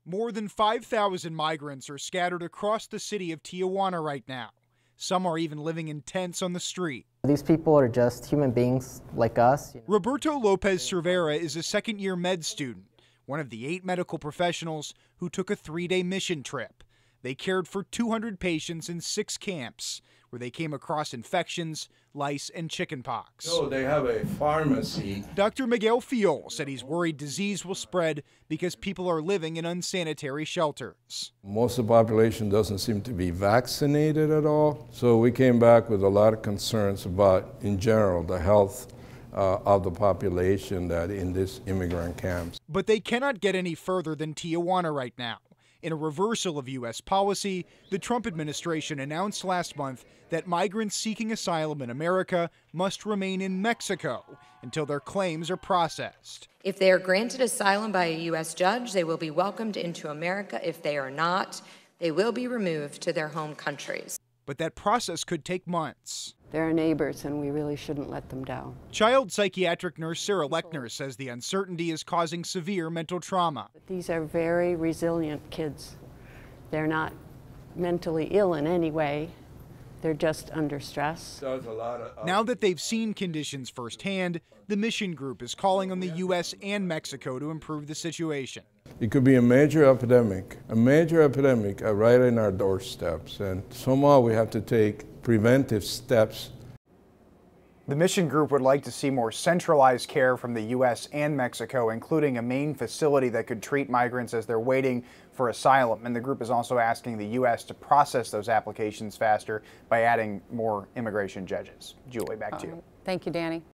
More than 5,000 migrants are scattered across the city of Tijuana right now. Some are even living in tents on the street. These people are just human beings like us. Roberto Lopez Cervera is a second-year med student, one of the 8 medical professionals who took a 3-day mission trip. They cared for 200 patients in 6 camps, where they came across infections, lice, and chickenpox. So they have a pharmacy. Dr. Miguel Fiol said he's worried disease will spread because people are living in unsanitary shelters. Most of the population doesn't seem to be vaccinated at all. So we came back with a lot of concerns about, in general, the health of the population that in this immigrant camps. But they cannot get any further than Tijuana right now. In a reversal of U.S. policy, the Trump administration announced last month that migrants seeking asylum in America must remain in Mexico until their claims are processed. If they are granted asylum by a U.S. judge, they will be welcomed into America. If they are not, they will be removed to their home countries. But that process could take months. They're our neighbors, and we really shouldn't let them down. Child psychiatric nurse Sarah Lechner says the uncertainty is causing severe mental trauma. These are very resilient kids. They're not mentally ill in any way. They're just under stress. Now that they've seen conditions firsthand, the mission group is calling on the U.S. and Mexico to improve the situation. It could be a major epidemic right in our doorsteps, and somehow we have to take preventive steps. The mission group would like to see more centralized care from the U.S. and Mexico, including a main facility that could treat migrants as they're waiting for asylum. And the group is also asking the U.S. to process those applications faster by adding more immigration judges. Julie, back to you. Thank you, Danny.